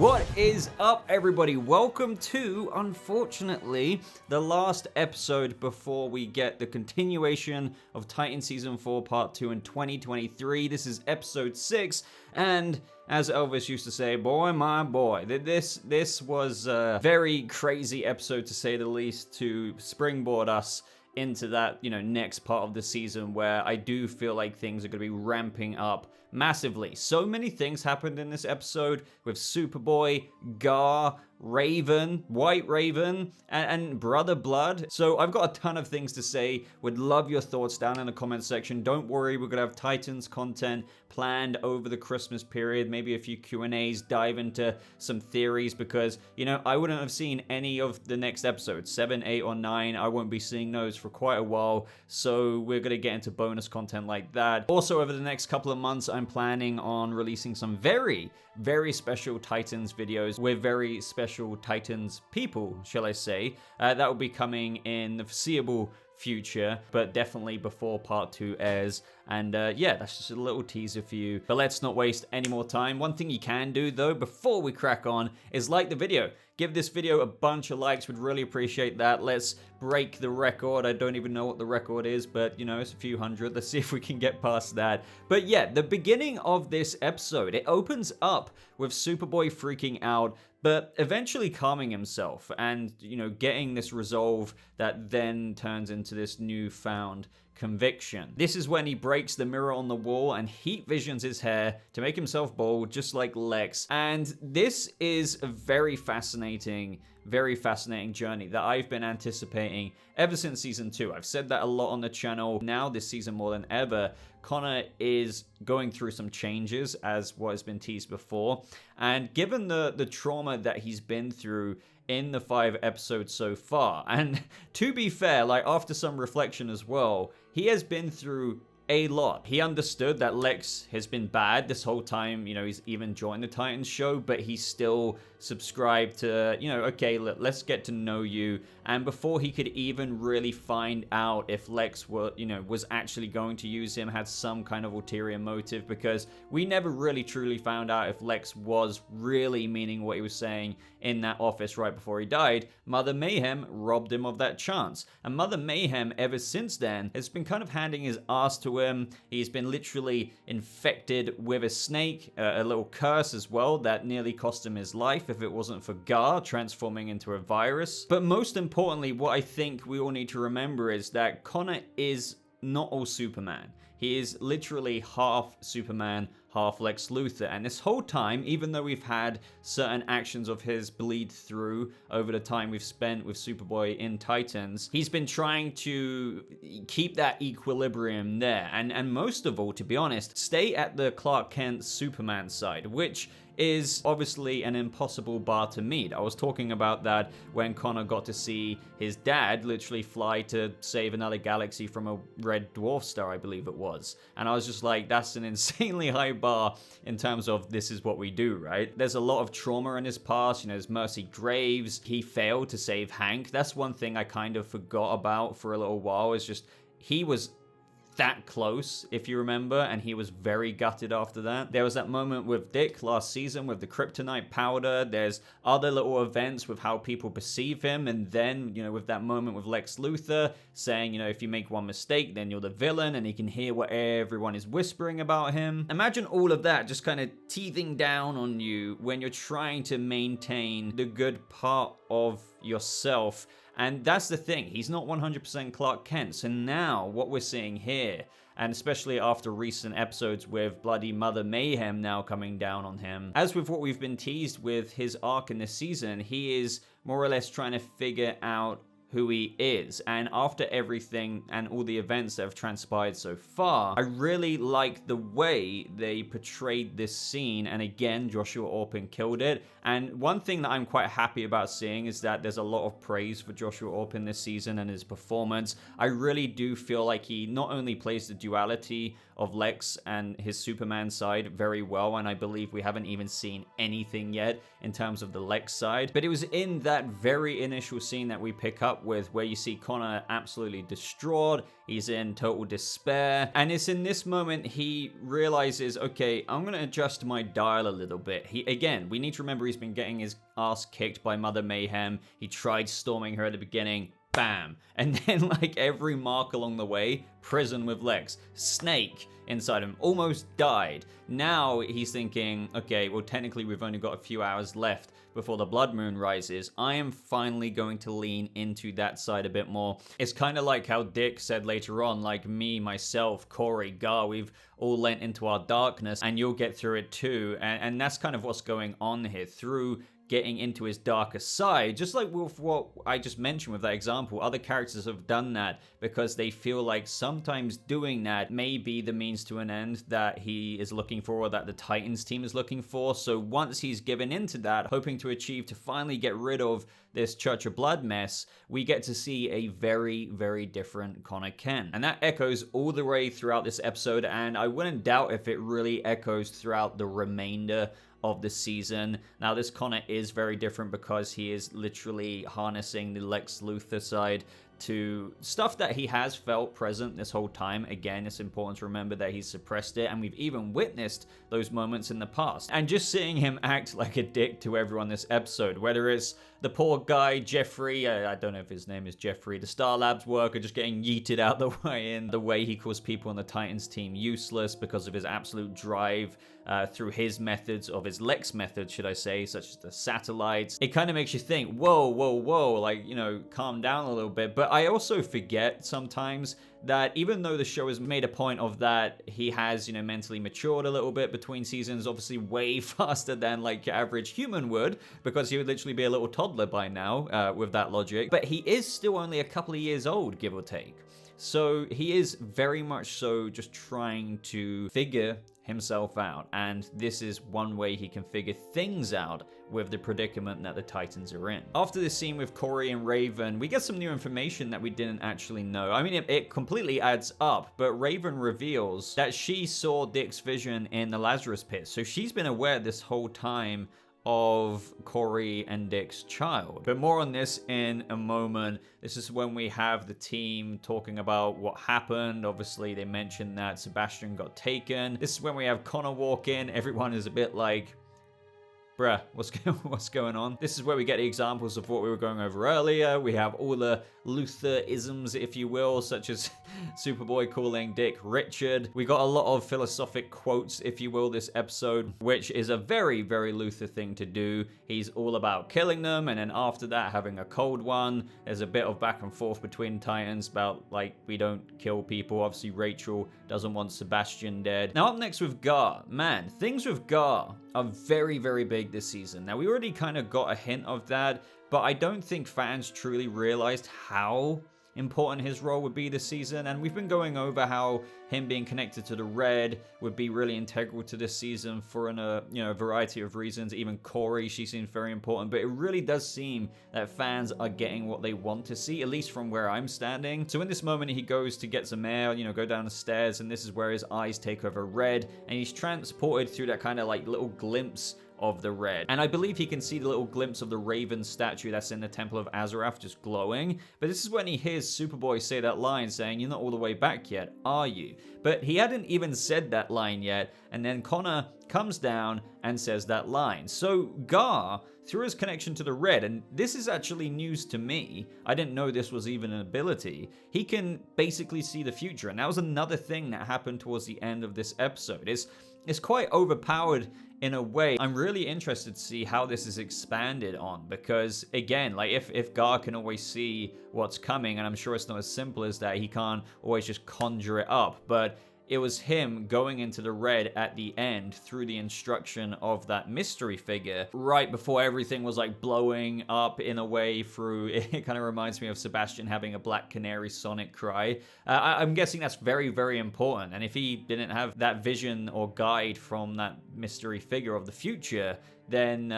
What is up, everybody? Welcome to, unfortunately, the last episode before we get the continuation of Titan Season 4 Part 2 in 2023. This is episode 6, and as Elvis used to say, boy, my boy, this was a very crazy episode, to say the least, to springboard us into that, next part of the season where I do feel like things are going to be ramping up massively. So many things happened in this episode with Superboy, Gar, Raven, White Raven, and Brother Blood. So I've got a ton of things to say. Would love your thoughts down in the comment section. Don't worry, we're gonna have Titans content planned over the Christmas period. Maybe a few Q&As, dive into some theories, because, I wouldn't have seen any of the next episodes, 7, 8, or 9. I won't be seeing those for quite a while. So we're gonna get into bonus content like that. Also, over the next couple of months, I'm planning on releasing some very, very special Titans videos with very special Titans people, shall I say. That will be coming in the foreseeable future, but definitely before part 2 airs. And yeah, that's just a little teaser for you. But let's not waste any more time. One thing you can do, though, before we crack on, is like the video. Give this video a bunch of likes, would really appreciate that. Let's break the record. I don't even know what the record is, but, it's a few hundred. Let's see if we can get past that. But yeah, the beginning of this episode, it opens up with Superboy freaking out, but eventually calming himself and, getting this resolve that then turns into this newfound conviction. This is when he breaks the mirror on the wall and heat visions his hair to make himself bald, just like Lex. And this is a very fascinating journey that I've been anticipating ever since season 2. I've said that a lot on the channel. Now this season more than ever, Connor is going through some changes, as what has been teased before. And given the trauma that he's been through in the 5 episodes so far, and to be fair, like after some reflection as well, he has been through a lot. He understood that Lex has been bad this whole time, he's even joined the Titans show, but he's still subscribed to, okay, let's get to know you. And before he could even really find out if Lex was actually going to use him, had some kind of ulterior motive, because we never really truly found out if Lex was really meaning what he was saying in that office right before he died. Mother Mayhem robbed him of that chance. And Mother Mayhem, ever since then, has been kind of handing his ass to him. He's been literally infected with a snake, a little curse as well, that nearly cost him his life if it wasn't for Gar transforming into a virus. But most importantly, what I think we all need to remember is that Connor is not all Superman. He is literally half Superman, half Lex Luthor. And this whole time, even though we've had certain actions of his bleed through over the time we've spent with Superboy in Titans, he's been trying to keep that equilibrium there. And most of all, to be honest, stay at the Clark Kent Superman side, which is obviously an impossible bar to meet. I was talking about that when Connor got to see his dad literally fly to save another galaxy from a red dwarf star, I believe it was. And I was just like, that's an insanely high bar in terms of this is what we do, right? There's a lot of trauma in his past. There's Mercy Graves. He failed to save Hank. That's one thing I kind of forgot about for a little while, is just he was that close, if you remember, and he was very gutted after that. There was that moment with Dick last season with the kryptonite powder. There's other little events with how people perceive him, and then, with that moment with Lex Luthor saying, if you make one mistake, then you're the villain, and he can hear what everyone is whispering about him. Imagine all of that just kind of teething down on you when you're trying to maintain the good part of yourself. And that's the thing, he's not 100% Clark Kent. So now what we're seeing here, and especially after recent episodes with bloody Mother Mayhem now coming down on him, as with what we've been teased with his arc in this season, he is more or less trying to figure out who he is. And after everything and all the events that have transpired so far, I really like the way they portrayed this scene. And again, Joshua Orpin killed it. And one thing that I'm quite happy about seeing is that there's a lot of praise for Joshua Orpin this season and his performance. I really do feel like he not only plays the duality of Lex and his Superman side very well, and I believe we haven't even seen anything yet in terms of the Lex side, but it was in that very initial scene that we pick up up with where you see Connor absolutely distraught. He's in total despair. And it's in this moment he realizes, okay, I'm going to adjust my dial a little bit. Again, we need to remember he's been getting his ass kicked by Mother Mayhem. He tried storming her at the beginning. Bam. And then like every mark along the way, prison with legs, snake inside him, almost died. Now he's thinking, okay, well technically we've only got a few hours left before the blood moon rises. I am finally going to lean into that side a bit more. It's kind of like how Dick said later on, like me, myself, Kory, Gar, we've all lent into our darkness and you'll get through it too. And that's kind of what's going on here through getting into his darker side. Just like with what I just mentioned with that example, other characters have done that because they feel like sometimes doing that may be the means to an end that he is looking for or that the Titans team is looking for. So once he's given into that, hoping to achieve to finally get rid of this Church of Blood mess, we get to see a very, very different Connor Kent. And that echoes all the way throughout this episode, and I wouldn't doubt if it really echoes throughout the remainder of the season. Now, this Connor is very different because he is literally harnessing the Lex Luthor side to stuff that he has felt present this whole time. Again, it's important to remember that he's suppressed it, and we've even witnessed those moments in the past. And just seeing him act like a dick to everyone this episode, whether it's the poor guy, Jeffrey, I don't know if his name is Jeffrey, the Star Labs worker just getting yeeted out the way in, the way he calls people on the Titans team useless because of his absolute drive through his methods, of his Lex methods, should I say, such as the satellites. It kind of makes you think, whoa, whoa, whoa, like, you know, calm down a little bit. But I also forget sometimes that even though the show has made a point of that, he has, you know, mentally matured a little bit between seasons, obviously way faster than like your average human would, because he would literally be a little toddler by now with that logic. But he is still only a couple of years old, give or take. So he is very much so just trying to figure himself out, and this is one way he can figure things out with the predicament that the Titans are in. After this scene with Kory and Raven, we get some new information that we didn't actually know. I mean, it completely adds up, but Raven reveals that she saw Dick's vision in the Lazarus pit, so she's been aware this whole time of Kory and Dick's child. But more on this in a moment. This is when we have the team talking about what happened. Obviously, they mentioned that Sebastian got taken. This is when we have Connor walk in. Everyone is a bit like, bruh, what's going on? This is where we get the examples of what we were going over earlier. We have all the Luthor-isms, if you will, such as Superboy calling Dick Richard. We got a lot of philosophic quotes, if you will, this episode, which is a very, very Luthor thing to do. He's all about killing them, and then after that, having a cold one. There's a bit of back and forth between Titans about, like, we don't kill people. Obviously, Rachel doesn't want Sebastian dead. Now, up next with Gar. Man, things with Gar are very, very big this season. Now, we already kind of got a hint of that, but I don't think fans truly realized how important his role would be this season. And we've been going over how him being connected to the Red would be really integral to this season for a variety of reasons. Even Kory, she seems very important, but it really does seem that fans are getting what they want to see, at least from where I'm standing. So in this moment, he goes to get some air, go down the stairs, and this is where his eyes take over Red, and he's transported through that kind of like little glimpse of the Red. And I believe he can see the little glimpse of the Raven statue that's in the Temple of Azarath just glowing. But this is when he hears Superboy say that line saying, "You're not all the way back yet, are you?" But he hadn't even said that line yet, and then Connor comes down and says that line. So Gar, through his connection to the Red, and this is actually news to me, I didn't know this was even an ability, he can basically see the future. And that was another thing that happened towards the end of this episode. It's quite overpowered in a way. I'm really interested to see how this is expanded on, because again, like if Gar can always see what's coming, and I'm sure it's not as simple as that, he can't always just conjure it up, but it was him going into the Red at the end through the instruction of that mystery figure right before everything was like blowing up in a way through. It kind of reminds me of Sebastian having a Black Canary Sonic cry. I'm guessing that's very, very important. And if he didn't have that vision or guide from that mystery figure of the future, then,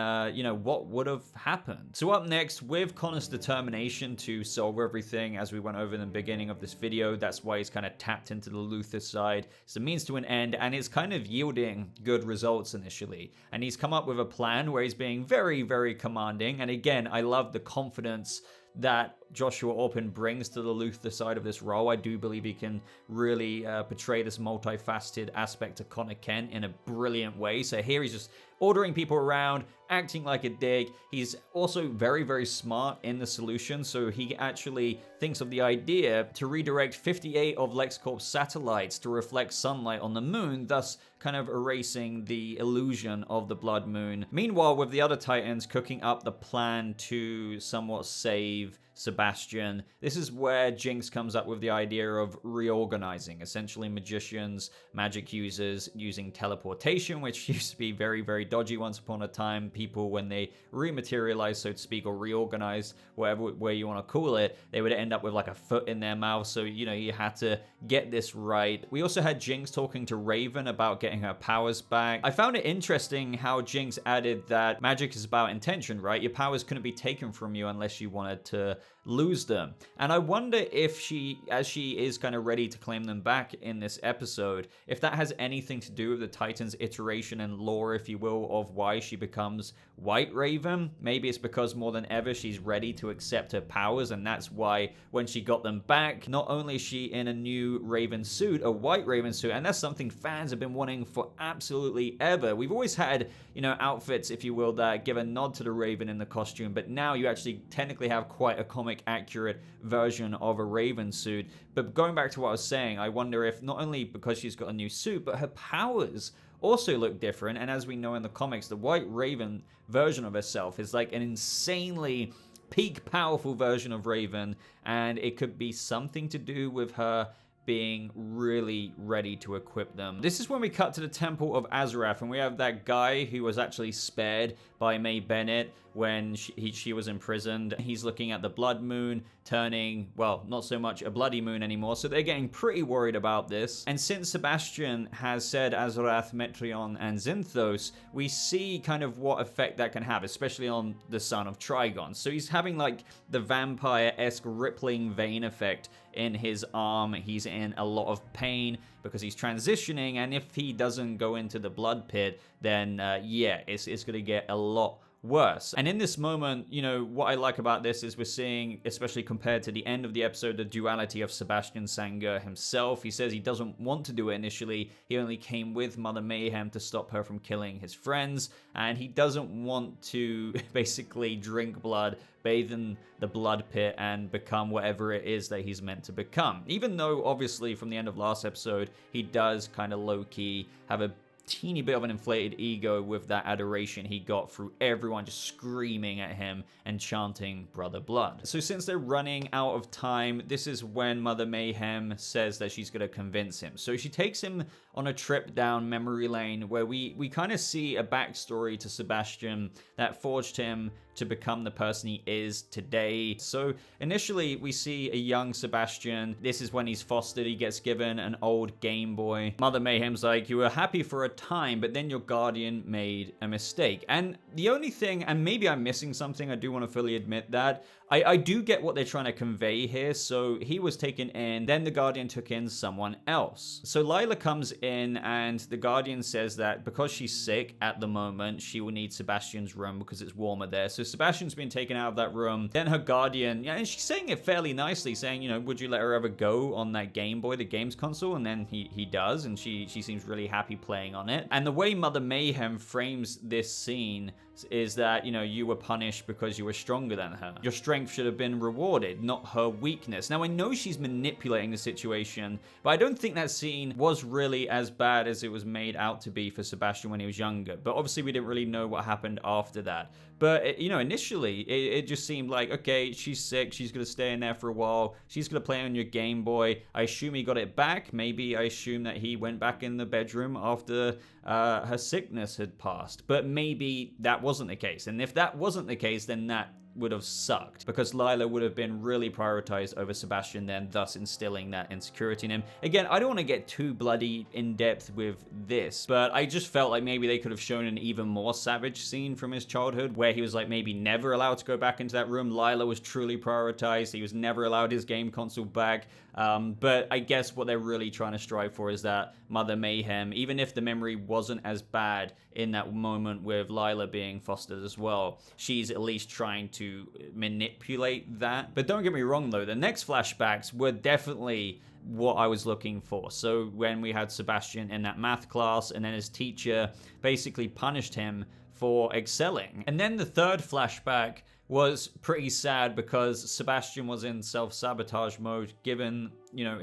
what would have happened? So up next, with Connor's determination to solve everything, as we went over in the beginning of this video, that's why he's kind of tapped into the Luthor side. It's a means to an end, and it's kind of yielding good results initially. And he's come up with a plan where he's being very, very commanding. And again, I love the confidence that Joshua Orpin brings to the Luthor side of this role. I do believe he can really portray this multifaceted aspect of Connor Kent in a brilliant way. So here he's just ordering people around, acting like a dick. He's also very, very smart in the solution. So he actually thinks of the idea to redirect 58 of LexCorp's satellites to reflect sunlight on the moon, thus kind of erasing the illusion of the blood moon. Meanwhile, with the other Titans cooking up the plan to somewhat save Sebastian, this is where Jinx comes up with the idea of reorganizing, essentially magicians, magic users using teleportation, which used to be very, very dodgy once upon a time. People, when they rematerialize, so to speak, or reorganize, whatever way you want to call it, they would end up with like a foot in their mouth. So, you know, you had to get this right. We also had Jinx talking to Raven about getting her powers back. I found it interesting how Jinx added that magic is about intention, right? Your powers couldn't be taken from you unless you wanted to lose them. And I wonder if she, as she is kind of ready to claim them back in this episode, if that has anything to do with the Titans' iteration and lore, if you will, of why she becomes White Raven. Maybe it's because more than ever she's ready to accept her powers, and that's why when she got them back, not only is she in a new Raven suit, a White Raven suit, and that's something fans have been wanting for absolutely ever. We've always had, you know, outfits, if you will, that give a nod to the Raven in the costume, but now you actually technically have quite a comic accurate version of a Raven suit. But going back to what I was saying, I wonder if not only because she's got a new suit, but her powers also look different. And as we know in the comics, the White Raven version of herself is like an insanely peak powerful version of Raven, and it could be something to do with her being really ready to equip them. This is when we cut to the Temple of Azarath, and we have that guy who was actually spared by May Bennett when she was imprisoned. He's looking at the blood moon turning, well, not so much a bloody moon anymore, so they're getting pretty worried about this. And since Sebastian has said Azarath, Metreon, and Zinthos, we see kind of what effect that can have, especially on the son of Trigon. So he's having like the vampire-esque rippling vein effect in his arm. He's in a lot of pain because he's transitioning, and if he doesn't go into the blood pit, then yeah, it's going to get a lot worse. And in this moment, you know, what I like about this is we're seeing, especially compared to the end of the episode, the duality of Sebastian Sanger himself. He says he doesn't want to do it initially. He only came with Mother Mayhem to stop her from killing his friends, and he doesn't want to basically drink blood, bathe in the blood pit, and become whatever it is that he's meant to become. Even though, obviously, from the end of last episode, he does kind of low-key have a teeny bit of an inflated ego with that adoration he got through everyone just screaming at him and chanting Brother Blood. So since they're running out of time, this is when Mother Mayhem says that she's going to convince him. So she takes him on a trip down memory lane where we kind of see a backstory to Sebastian that forged him to become the person he is today. So initially we see a young Sebastian. This is when he's fostered. He gets given an old Game Boy. Mother Mayhem's like, you were happy for a time, but then your guardian made a mistake. And the only thing, and maybe I'm missing something, I do want to fully admit that, I do get what they're trying to convey here. So he was taken in, then the Guardian took in someone else. So Lila comes in, and the Guardian says that because she's sick at the moment, she will need Sebastian's room because it's warmer there. So Sebastian's been taken out of that room. Then her Guardian, yeah, and she's saying it fairly nicely, saying, you know, would you let her ever go on that Game Boy, the games console? And then he does, and she seems really happy playing on it. And the way Mother Mayhem frames this scene is that, you know, you were punished because you were stronger than her. Your strength should have been rewarded, not her weakness. Now, I know she's manipulating the situation, but I don't think that scene was really as bad as it was made out to be for Sebastian when he was younger. But obviously, we didn't really know what happened after that. But, you know, initially, it just seemed like, okay, she's sick. She's going to stay in there for a while. She's going to play on your Game Boy. I assume he got it back. Maybe I assume that he went back in the bedroom after her sickness had passed. But maybe that wasn't the case. And if that wasn't the case, then that would have sucked, because Lila would have been really prioritized over Sebastian then, thus instilling that insecurity in him. Again, I don't want to get too bloody in-depth with this, but I just felt like maybe they could have shown an even more savage scene from his childhood, where he was like maybe never allowed to go back into that room. Lila was truly prioritized. He was never allowed his game console back. But I guess what they're really trying to strive for is that Mother Mayhem, even if the memory wasn't as bad in that moment with Lila being fostered as well, she's at least trying to manipulate that. But don't get me wrong though, the next flashbacks were definitely what I was looking for. So when we had Sebastian in that math class, and then his teacher basically punished him for excelling. And then the third flashback was pretty sad because Sebastian was in self-sabotage mode given,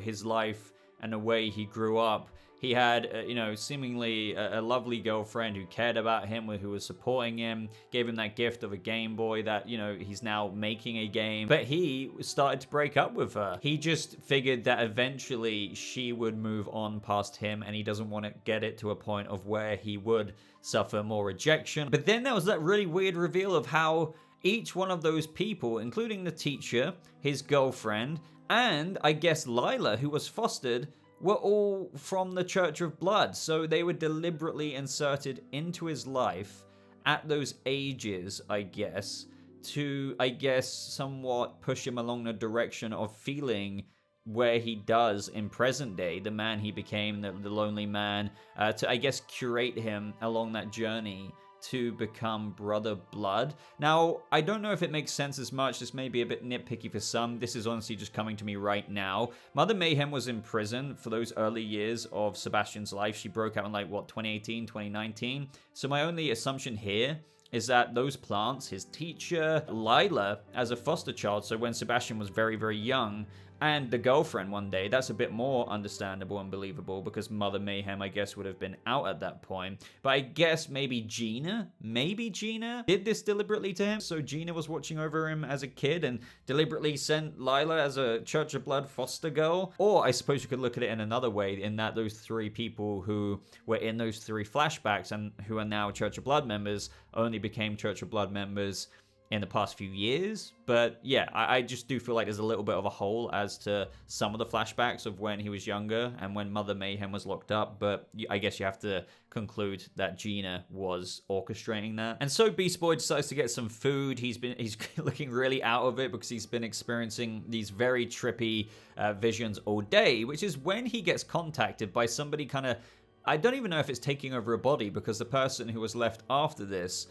his life and the way he grew up. He had, seemingly a lovely girlfriend who cared about him, who was supporting him, gave him that gift of a Game Boy that, he's now making a game. But he started to break up with her. He just figured that eventually she would move on past him, and he doesn't want to get it to a point of where he would suffer more rejection. But then there was that really weird reveal of how each one of those people, including the teacher, his girlfriend, and I guess Lila, who was fostered, were all from the Church of Blood. So they were deliberately inserted into his life at those ages, I guess, to, somewhat push him along the direction of feeling where he does in present day, the man he became, the lonely man, to, curate him along that journey to become Brother Blood. Now, I don't know if it makes sense as much. This may be a bit nitpicky for some. This is honestly just coming to me right now. Mother Mayhem was in prison for those early years of Sebastian's life. She broke out in 2018, 2019. So my only assumption here is that those plants, his teacher, Lila, as a foster child, so when Sebastian was very, very young, and the girlfriend one day, that's a bit more understandable and believable because Mother Mayhem, I guess, would have been out at that point. But I guess maybe Gina did this deliberately to him. So Gina was watching over him as a kid and deliberately sent Lila as a Church of Blood foster girl. Or I suppose you could look at it in another way, in that those three people who were in those three flashbacks and who are now Church of Blood members only became Church of Blood members in the past few years. But yeah, I just do feel like there's a little bit of a hole as to some of the flashbacks of when he was younger and when Mother Mayhem was locked up. But I guess you have to conclude that Gina was orchestrating that. And so Beast Boy decides to get some food. He's looking really out of it because he's been experiencing these very trippy visions all day, which is when he gets contacted by somebody I don't even know if it's taking over a body, because the person who was left after this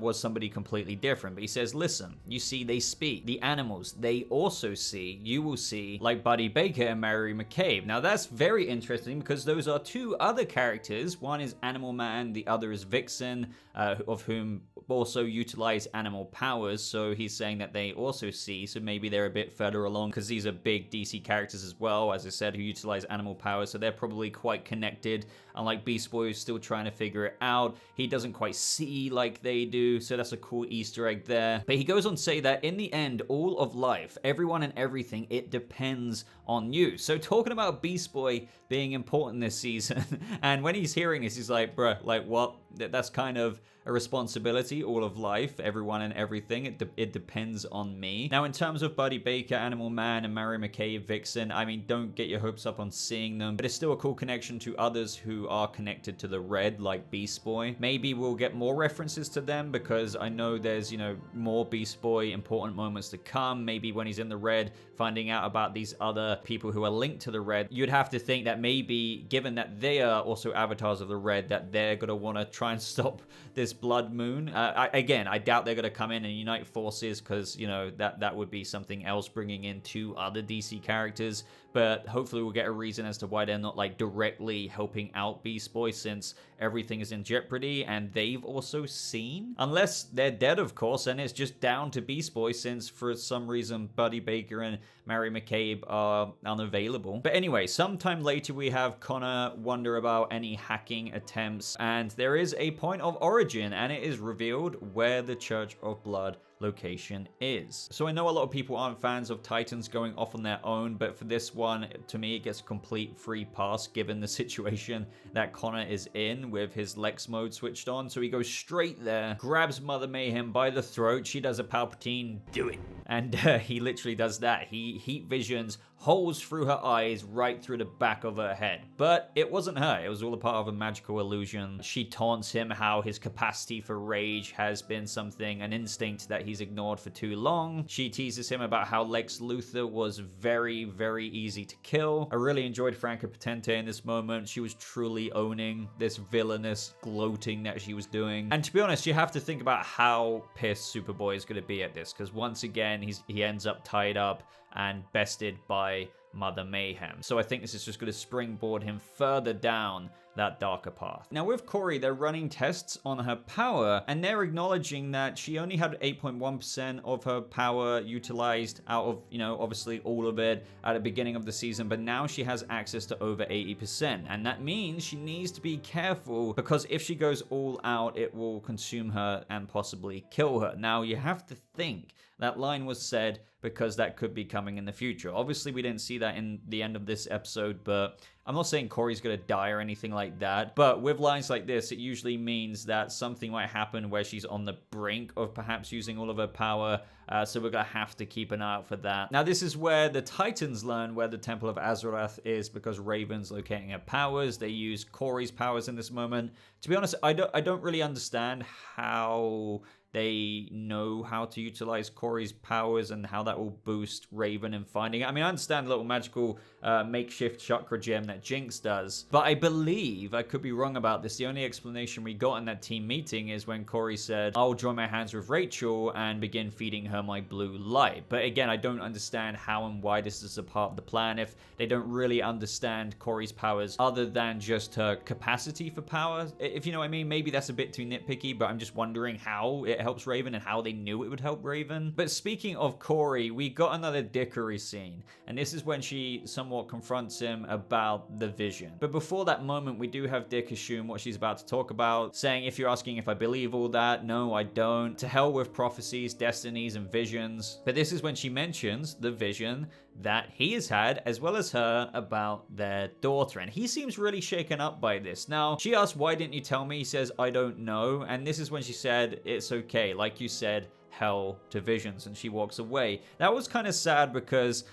was somebody completely different. But he says, listen, you see, they speak. The animals, they also see. You will see, like Buddy Baker and Mary McCabe. Now, that's very interesting because those are two other characters. One is Animal Man, the other is Vixen, of whom also utilize animal powers. So he's saying that they also see, so maybe they're a bit further along because these are big DC characters as well, as I said, who utilize animal powers. So they're probably quite connected. Unlike Beast Boy, who's still trying to figure it out. He doesn't quite see like they do, so that's a cool Easter egg there. But he goes on to say that in the end, all of life, everyone and everything, it depends on you. So talking about Beast Boy being important this season, and when he's hearing this, he's like, bruh, like what? That's kind of a responsibility, all of life, everyone and everything. It depends on me. Now, in terms of Buddy Baker, Animal Man, and Mary McCabe, Vixen, I mean, don't get your hopes up on seeing them, but it's still a cool connection to others who are connected to the Red, like Beast Boy. Maybe we'll get more references to them because I know there's, more Beast Boy important moments to come. Maybe when he's in the Red, finding out about these other people who are linked to the Red, you'd have to think that maybe, given that they are also avatars of the Red, that they're going to want to try and stop this Blood Moon. I doubt they're going to come in and unite forces because, that would be something else, bringing in two other DC characters. But hopefully we'll get a reason as to why they're not directly helping out Beast Boy, since everything is in jeopardy and they've also seen. Unless they're dead, of course, and it's just down to Beast Boy, since for some reason Buddy Baker and Mary McCabe are unavailable. But anyway, sometime later we have Connor wonder about any hacking attempts, and there is a point of origin, and it is revealed where the Church of Blood location is. So I know a lot of people aren't fans of Titans going off on their own, but for this one, to me, it gets a complete free pass given the situation that Connor is in with his Lex mode switched on. So he goes straight there, grabs Mother Mayhem by the throat. She does a Palpatine, do it. And he literally does that. He heat visions holes through her eyes right through the back of her head. But it wasn't her. It was all a part of a magical illusion. She taunts him how his capacity for rage has been something, an instinct that he's ignored for too long. She teases him about how Lex Luthor was very, very easy to kill. I really enjoyed Franca Potente in this moment. She was truly owning this villainous gloating that she was doing. And to be honest, you have to think about how pissed Superboy is going to be at this, because once again, he ends up tied up and bested by Mother Mayhem. So I think this is just going to springboard him further down that darker path. Now with Kory, they're running tests on her power, and they're acknowledging that she only had 8.1% of her power utilized out of, obviously all of it at the beginning of the season, but now she has access to over 80%. And that means she needs to be careful, because if she goes all out, it will consume her and possibly kill her. Now you have to think that line was said because that could be coming in the future. Obviously, we didn't see that in the end of this episode, but I'm not saying Kory's going to die or anything like that. But with lines like this, it usually means that something might happen where she's on the brink of perhaps using all of her power. So we're going to have to keep an eye out for that. Now, this is where the Titans learn where the Temple of Azarath is, because Raven's locating her powers. They use Kory's powers in this moment. To be honest, I don't really understand how they know how to utilize Kory's powers and how that will boost Raven in finding it. I mean, I understand the little magical makeshift chakra gem that Jinx does, but I believe, I could be wrong about this, the only explanation we got in that team meeting is when Kory said, I'll join my hands with Rachel and begin feeding her my blue light. But again, I don't understand how and why this is a part of the plan if they don't really understand Kory's powers other than just her capacity for power. If you know what I mean, maybe that's a bit too nitpicky, but I'm just wondering how it helps Raven and how they knew it would help Raven. But speaking of Kory, we got another dickery scene, and this is when she somewhat confronts him about the vision. But before that moment, we do have Dick assume what she's about to talk about, saying, if you're asking if I believe all that, no, I don't. To hell with prophecies, destinies, and visions. But this is when she mentions the vision that he has had, as well as her, about their daughter. And he seems really shaken up by this. Now, she asks, why didn't you tell me? He says, I don't know. And this is when she said, it's okay. Like you said, hell to visions. And she walks away. That was kind of sad because,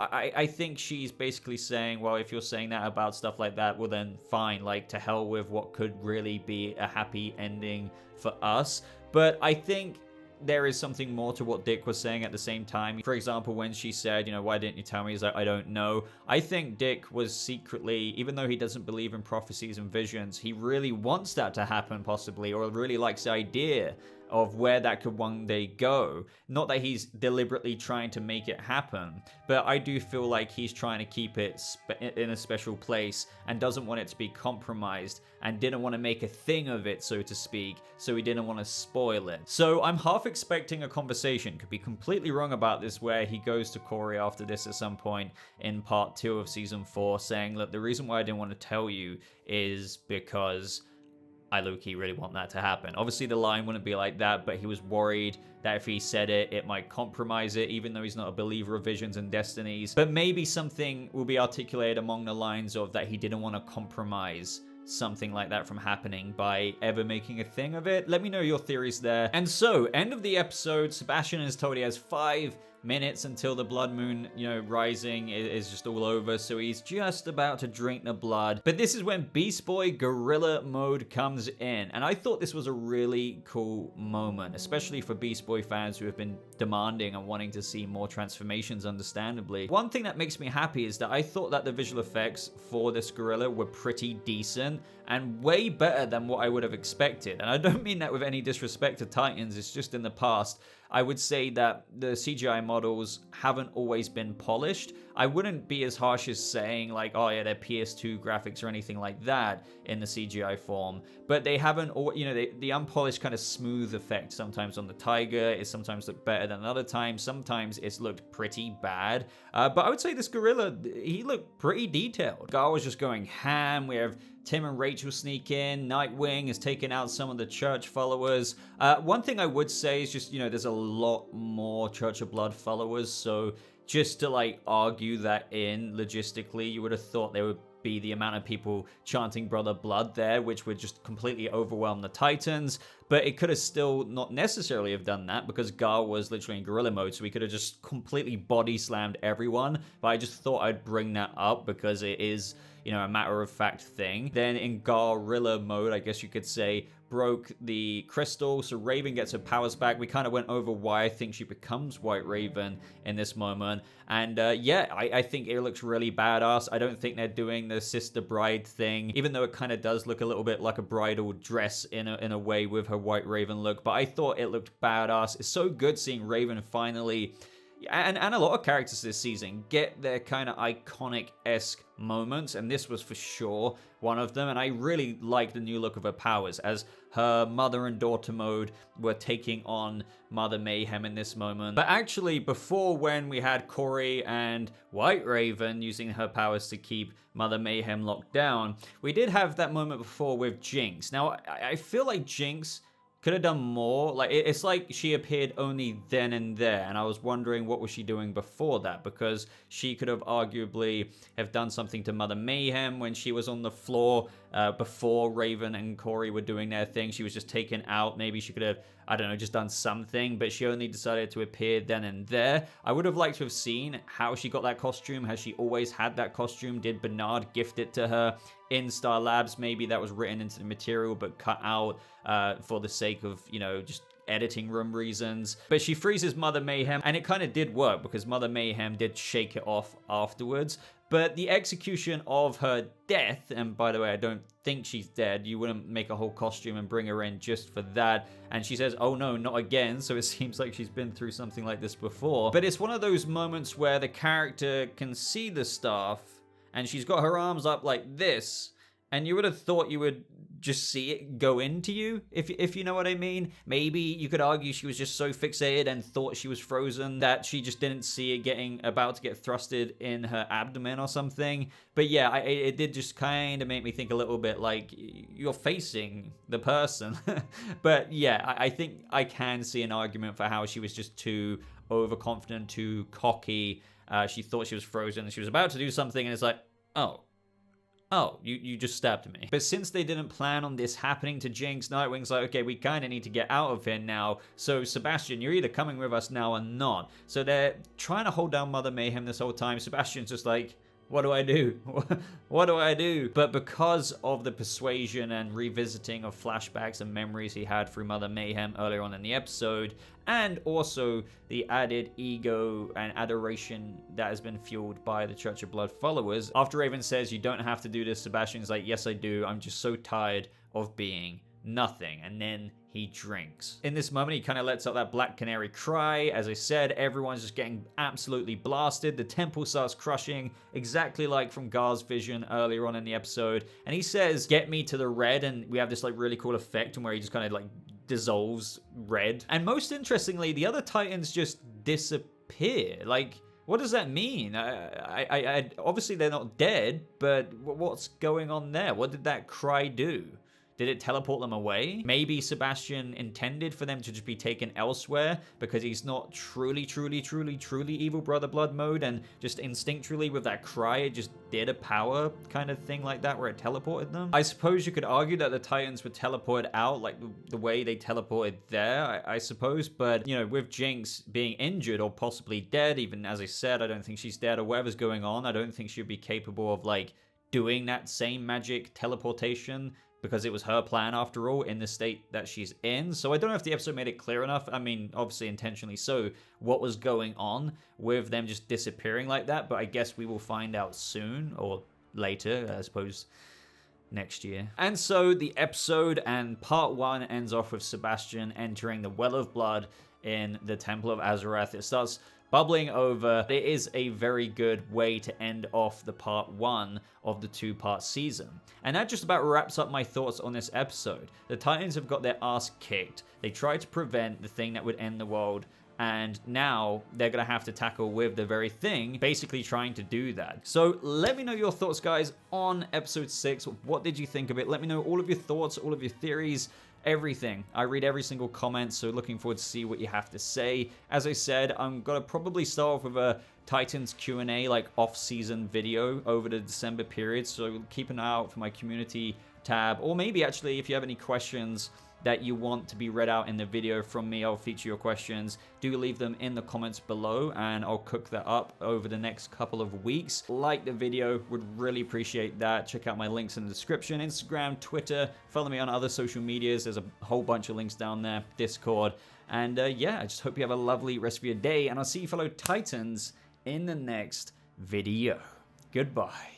I think she's basically saying, well, if you're saying that about stuff like that, well then fine, like to hell with what could really be a happy ending for us. But I think there is something more to what Dick was saying at the same time. For example, when she said, why didn't you tell me? He's like, I don't know. I think Dick was secretly, even though he doesn't believe in prophecies and visions, he really wants that to happen possibly, or really likes the idea of where that could one day go. Not that he's deliberately trying to make it happen, but I do feel like he's trying to keep it in a special place and doesn't want it to be compromised and didn't want to make a thing of it, so to speak, so he didn't want to spoil it. So I'm half expecting a conversation, could be completely wrong about this, where he goes to Kory after this at some point in part 2 of season 4 saying, look, the reason why I didn't want to tell you is because I low-key really want that to happen. Obviously, the line wouldn't be like that, but he was worried that if he said it, it might compromise it, even though he's not a believer of visions and destinies. But maybe something will be articulated along the lines of that he didn't want to compromise something like that from happening by ever making a thing of it. Let me know your theories there. And so, end of the episode, Sebastian is told he has 5 minutes until the blood moon, rising is just all over, so he's just about to drink the blood. But this is when Beast Boy Gorilla Mode comes in, and I thought this was a really cool moment, especially for Beast Boy fans who have been demanding and wanting to see more transformations, understandably. One thing that makes me happy is that I thought that the visual effects for this gorilla were pretty decent and way better than what I would have expected. And I don't mean that with any disrespect to Titans, it's just in the past, I would say that the CGI models haven't always been polished. I wouldn't be as harsh as saying like, oh yeah, they're PS2 graphics or anything like that in the CGI form, but they haven't, the unpolished kind of smooth effect sometimes on the tiger is sometimes looked better than other times. Sometimes it's looked pretty bad, but I would say this gorilla, he looked pretty detailed. Gar was just going ham. We have Tim and Rachel sneak in. Nightwing is taking out some of the church followers. One thing I would say is just, there's a lot more Church of Blood followers. So just to argue that in logistically, you would have thought they would be the amount of people chanting Brother Blood there, which would just completely overwhelm the Titans. But it could have still not necessarily have done that because Gar was literally in gorilla mode, so we could have just completely body slammed everyone. But I just thought I'd bring that up because it is, you know, a matter-of-fact thing. Then in Gorilla mode, I guess you could say, broke the crystal, so Raven gets her powers back. We kind of went over why I think she becomes White Raven in this moment. And yeah, I think it looks really badass. I don't think they're doing the sister bride thing, even though it kind of does look a little bit like a bridal dress in a way with her White Raven look. But I thought it looked badass. It's so good seeing Raven finally... And a lot of characters this season get their kind of iconic-esque moments, and this was for sure one of them. And I really like the new look of her powers, as her mother and daughter mode were taking on Mother Mayhem in this moment. But actually, before, when we had Kory and White Raven using her powers to keep Mother Mayhem locked down, we did have that moment before with Jinx. Now, I feel like Jinx could have done more. Like, it's like she appeared only then and there, and I was wondering what was she doing before that, because she could have arguably have done something to Mother Mayhem when she was on the floor before Raven and Kory were doing their thing. She was just taken out. Maybe she could have, I don't know, just done something, but she only decided to appear then and there. I would have liked to have seen how she got that costume. Has she always had that costume? Did Bernard gift it to her in Star Labs? Maybe that was written into the material but cut out for the sake of, you know, just editing room reasons. But she freezes Mother Mayhem, and it kind of did work because Mother Mayhem did shake it off afterwards. But the execution of her death, and by the way, I don't think she's dead. You wouldn't make a whole costume and bring her in just for that. And she says, oh no, not again. So it seems like she's been through something like this before. But it's one of those moments where the character can see the staff, and she's got her arms up like this, and you would have thought you would just see it go into you, if you know what I mean. Maybe you could argue she was just so fixated and thought she was frozen that she just didn't see it about to get thrusted in her abdomen or something. But yeah, it did just kind of make me think a little bit like you're facing the person. But yeah, I think I can see an argument for how she was just too overconfident, too cocky. She thought she was frozen and she was about to do something, and it's like, oh, you just stabbed me. But since they didn't plan on this happening to Jinx, Nightwing's like, okay, we kind of need to get out of here now. So Sebastian, you're either coming with us now or not. So they're trying to hold down Mother Mayhem this whole time. Sebastian's just like, what do I do? What do I do? But because of the persuasion and revisiting of flashbacks and memories he had through Mother Mayhem earlier on in the episode, and also the added ego and adoration that has been fueled by the Church of Blood followers, after Raven says, you don't have to do this, Sebastian's like, yes, I do. I'm just so tired of being nothing. And then he drinks. In this moment, he kind of lets out that Black Canary cry. As I said, everyone's just getting absolutely blasted. The temple starts crushing, exactly like from Gar's vision earlier on in the episode. And he says, get me to the red. And we have this like really cool effect where he just kind of like dissolves red. And most interestingly, the other Titans just disappear. Like, what does that mean? I obviously they're not dead, but what's going on there? What did that cry do? Did it teleport them away? Maybe Sebastian intended for them to just be taken elsewhere because he's not truly evil Brother Blood mode, and just instinctually with that cry, it just did a power kind of thing like that where it teleported them. I suppose you could argue that the Titans were teleported out like the way they teleported there, I suppose. But, you know, with Jinx being injured or possibly dead, even as I said, I don't think she's dead or whatever's going on, I don't think she'd be capable of like doing that same magic teleportation, because it was her plan after all in the state that she's in. So I don't know if the episode made it clear enough. I mean, obviously intentionally so, what was going on with them just disappearing like that, but I guess we will find out soon, or later, I suppose next year. And so the episode and part 1 ends off with Sebastian entering the Well of Blood in the Temple of Azarath. It starts bubbling over. It is a very good way to end off the part 1 of the 2-part season. And that just about wraps up my thoughts on this episode. The Titans have got their ass kicked. They tried to prevent the thing that would end the world, and now they're going to have to tackle with the very thing, basically trying to do that. So let me know your thoughts, guys, on episode 6. What did you think of it? Let me know all of your thoughts, all of your theories, everything. I read every single comment, so looking forward to see what you have to say. As I said, I'm gonna probably start off with a Titans Q&A, like off-season video over the December period, so keep an eye out for my community tab, or maybe actually if you have any questions that you want to be read out in the video from me, I'll feature your questions. Do leave them in the comments below and I'll cook that up over the next couple of weeks. Like the video, would really appreciate that. Check out my links in the description, Instagram, Twitter, follow me on other social medias. There's a whole bunch of links down there, Discord. And yeah, I just hope you have a lovely rest of your day, and I'll see you fellow Titans in the next video. Goodbye.